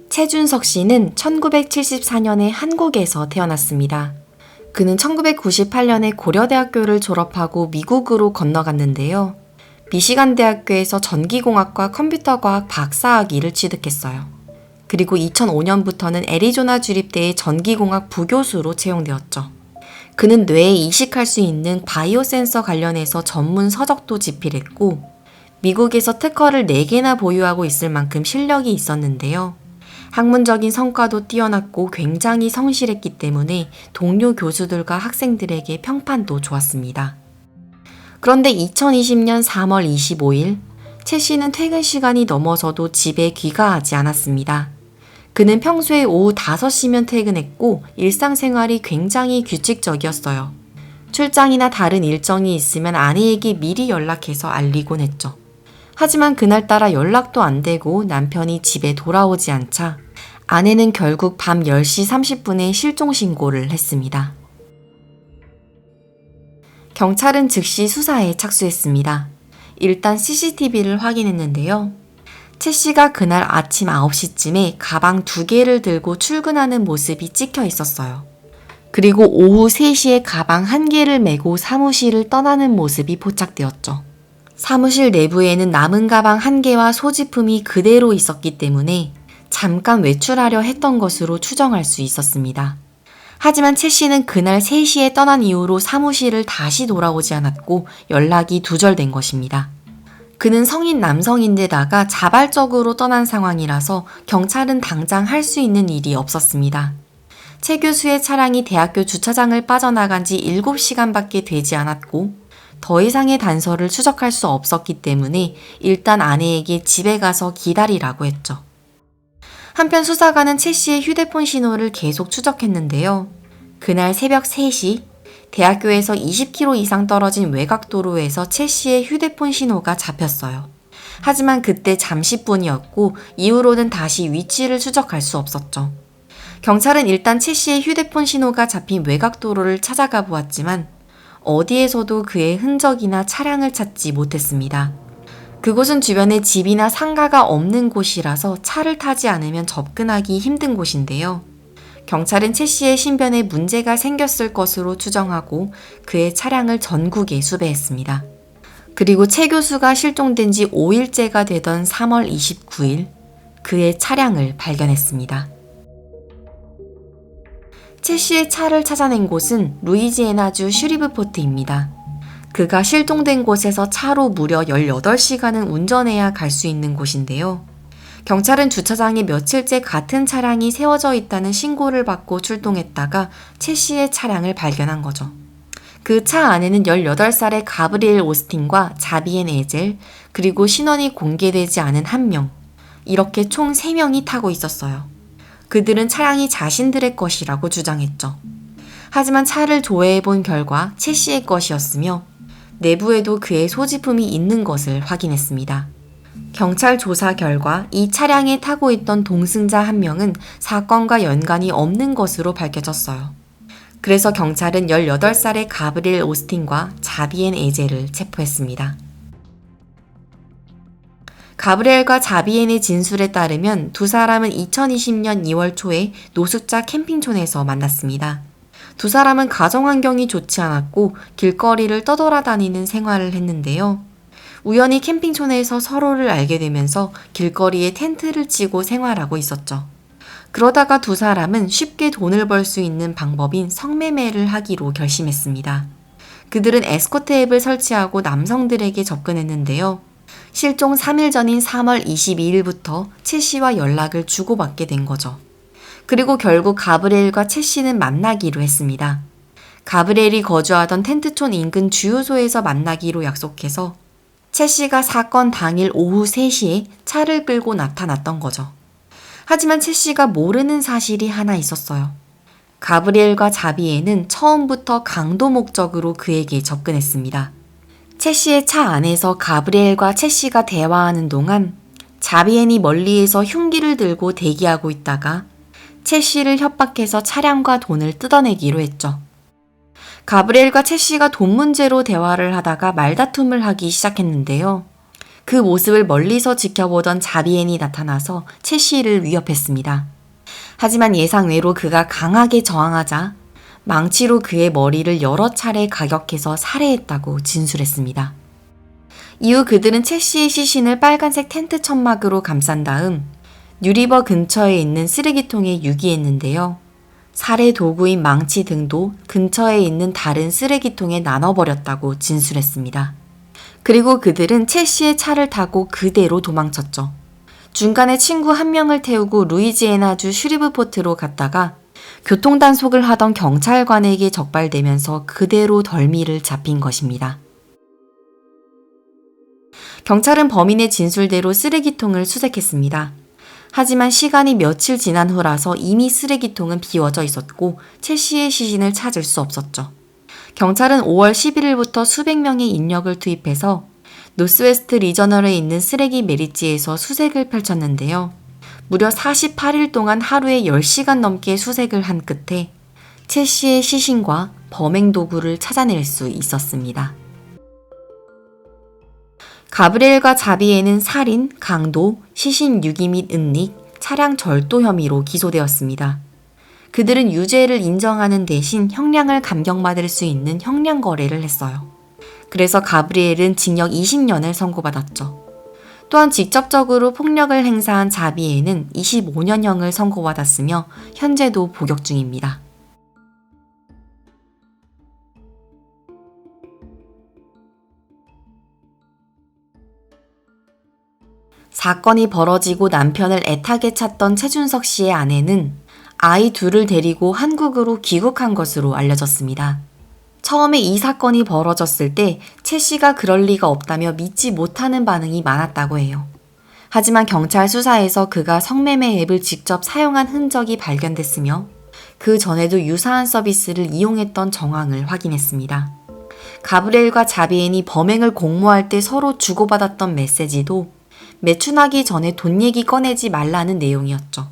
최준석 씨는 1974년에 한국에서 태어났습니다. 그는 1998년에 고려대학교를 졸업하고 미국으로 건너갔는데요. 미시간 대학교에서 전기공학과 컴퓨터과학 박사학위를 취득했어요. 그리고 2005년부터는 애리조나 주립대의 전기공학 부교수로 채용되었죠. 그는 뇌에 이식할 수 있는 바이오 센서 관련해서 전문 서적도 집필했고, 미국에서 특허를 4개나 보유하고 있을 만큼 실력이 있었는데요. 학문적인 성과도 뛰어났고 굉장히 성실했기 때문에 동료 교수들과 학생들에게 평판도 좋았습니다. 그런데 2020년 3월 25일, 최 씨는 퇴근 시간이 넘어서도 집에 귀가하지 않았습니다. 그는 평소에 오후 5시면 퇴근했고 일상생활이 굉장히 규칙적이었어요. 출장이나 다른 일정이 있으면 아내에게 미리 연락해서 알리곤 했죠. 하지만 그날따라 연락도 안 되고 남편이 집에 돌아오지 않자 아내는 결국 밤 10시 30분에 실종 신고를 했습니다. 경찰은 즉시 수사에 착수했습니다. 일단 CCTV를 확인했는데요. 최 씨가 그날 아침 9시쯤에 가방 2개를 들고 출근하는 모습이 찍혀 있었어요. 그리고 오후 3시에 가방 1개를 메고 사무실을 떠나는 모습이 포착되었죠. 사무실 내부에는 남은 가방 1개와 소지품이 그대로 있었기 때문에 잠깐 외출하려 했던 것으로 추정할 수 있었습니다. 하지만 최 씨는 그날 3시에 떠난 이후로 사무실을 다시 돌아오지 않았고 연락이 두절된 것입니다. 그는 성인 남성인데다가 자발적으로 떠난 상황이라서 경찰은 당장 할 수 있는 일이 없었습니다. 최 교수의 차량이 대학교 주차장을 빠져나간 지 7시간밖에 되지 않았고 더 이상의 단서를 추적할 수 없었기 때문에 일단 아내에게 집에 가서 기다리라고 했죠. 한편 수사관은 최 씨의 휴대폰 신호를 계속 추적했는데요. 그날 새벽 3시, 대학교에서 20km 이상 떨어진 외곽도로에서 최 씨의 휴대폰 신호가 잡혔어요. 하지만 그때 잠시뿐이었고 이후로는 다시 위치를 추적할 수 없었죠. 경찰은 일단 최 씨의 휴대폰 신호가 잡힌 외곽도로를 찾아가 보았지만 어디에서도 그의 흔적이나 차량을 찾지 못했습니다. 그곳은 주변에 집이나 상가가 없는 곳이라서 차를 타지 않으면 접근하기 힘든 곳인데요. 경찰은 최 씨의 신변에 문제가 생겼을 것으로 추정하고 그의 차량을 전국에 수배했습니다. 그리고 최 교수가 실종된 지 5일째가 되던 3월 29일, 그의 차량을 발견했습니다. 최 씨의 차를 찾아낸 곳은 루이지애나주 슈리브포트입니다. 그가 실종된 곳에서 차로 무려 18시간은 운전해야 갈 수 있는 곳인데요. 경찰은 주차장에 며칠째 같은 차량이 세워져 있다는 신고를 받고 출동했다가 최 씨의 차량을 발견한 거죠. 그 차 안에는 18살의 가브리엘 오스틴과 자비엔 에젤, 그리고 신원이 공개되지 않은 1명, 이렇게 총 3명이 타고 있었어요. 그들은 차량이 자신들의 것이라고 주장했죠. 하지만 차를 조회해 본 결과 최 씨의 것이었으며 내부에도 그의 소지품이 있는 것을 확인했습니다. 경찰 조사 결과 이 차량에 타고 있던 동승자 1명은 사건과 연관이 없는 것으로 밝혀졌어요. 그래서 경찰은 18살의 가브리엘 오스틴과 자비엔 에젤을 체포했습니다. 가브리엘과 자비엔의 진술에 따르면 두 사람은 2020년 2월 초에 노숙자 캠핑촌에서 만났습니다. 두 사람은 가정 환경이 좋지 않았고 길거리를 떠돌아다니는 생활을 했는데요. 우연히 캠핑촌에서 서로를 알게 되면서 길거리에 텐트를 치고 생활하고 있었죠. 그러다가 두 사람은 쉽게 돈을 벌 수 있는 방법인 성매매를 하기로 결심했습니다. 그들은 에스코트 앱을 설치하고 남성들에게 접근했는데요. 실종 3일 전인 3월 22일부터 최 씨와 연락을 주고받게 된 거죠. 그리고 결국 가브리엘과 최 씨는 만나기로 했습니다. 가브리엘이 거주하던 텐트촌 인근 주유소에서 만나기로 약속해서 최 씨가 사건 당일 오후 3시에 차를 끌고 나타났던 거죠. 하지만 최 씨가 모르는 사실이 하나 있었어요. 가브리엘과 자비에는 처음부터 강도 목적으로 그에게 접근했습니다. 최 씨의 차 안에서 가브리엘과 최 씨가 대화하는 동안 자비엔이 멀리에서 흉기를 들고 대기하고 있다가 최 씨를 협박해서 차량과 돈을 뜯어내기로 했죠. 가브리엘과 최 씨가 돈 문제로 대화를 하다가 말다툼을 하기 시작했는데요. 그 모습을 멀리서 지켜보던 자비엔이 나타나서 채 씨를 위협했습니다. 하지만 예상외로 그가 강하게 저항하자 망치로 그의 머리를 여러 차례 가격해서 살해했다고 진술했습니다. 이후 그들은 채 씨의 시신을 빨간색 텐트 천막으로 감싼 다음 뉴리버 근처에 있는 쓰레기통에 유기했는데요. 살해 도구인 망치 등도 근처에 있는 다른 쓰레기통에 나눠버렸다고 진술했습니다. 그리고 그들은 채 씨의 차를 타고 그대로 도망쳤죠. 중간에 친구 한 명을 태우고 루이지애나주 슈리브포트로 갔다가 교통단속을 하던 경찰관에게 적발되면서 그대로 덜미를 잡힌 것입니다. 경찰은 범인의 진술대로 쓰레기통을 수색했습니다. 하지만 시간이 며칠 지난 후라서 이미 쓰레기통은 비워져 있었고 채 씨의 시신을 찾을 수 없었죠. 경찰은 5월 11일부터 수백 명의 인력을 투입해서 노스웨스트 리저널에 있는 쓰레기 매립지에서 수색을 펼쳤는데요. 무려 48일 동안 하루에 10시간 넘게 수색을 한 끝에 채 씨의 시신과 범행 도구를 찾아낼 수 있었습니다. 가브리엘과 자비에는 살인, 강도, 시신 유기 및 은닉, 차량 절도 혐의로 기소되었습니다. 그들은 유죄를 인정하는 대신 형량을 감경받을 수 있는 형량 거래를 했어요. 그래서 가브리엘은 징역 20년을 선고받았죠. 또한 직접적으로 폭력을 행사한 자비에는 25년형을 선고받았으며 현재도 복역 중입니다. 사건이 벌어지고 남편을 애타게 찾던 최준석 씨의 아내는 아이 둘을 데리고 한국으로 귀국한 것으로 알려졌습니다. 처음에 이 사건이 벌어졌을 때 채 씨가 그럴 리가 없다며 믿지 못하는 반응이 많았다고 해요. 하지만 경찰 수사에서 그가 성매매 앱을 직접 사용한 흔적이 발견됐으며 그 전에도 유사한 서비스를 이용했던 정황을 확인했습니다. 가브리엘과 자비엔이 범행을 공모할 때 서로 주고받았던 메시지도 매춘하기 전에 돈 얘기 꺼내지 말라는 내용이었죠.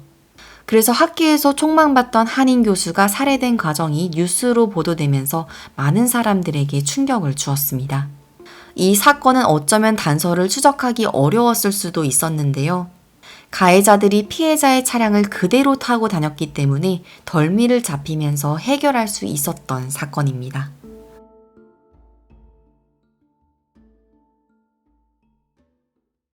그래서 학교에서 총망받던 한인 교수가 살해된 과정이 뉴스로 보도되면서 많은 사람들에게 충격을 주었습니다. 이 사건은 어쩌면 단서를 추적하기 어려웠을 수도 있었는데요. 가해자들이 피해자의 차량을 그대로 타고 다녔기 때문에 덜미를 잡히면서 해결할 수 있었던 사건입니다.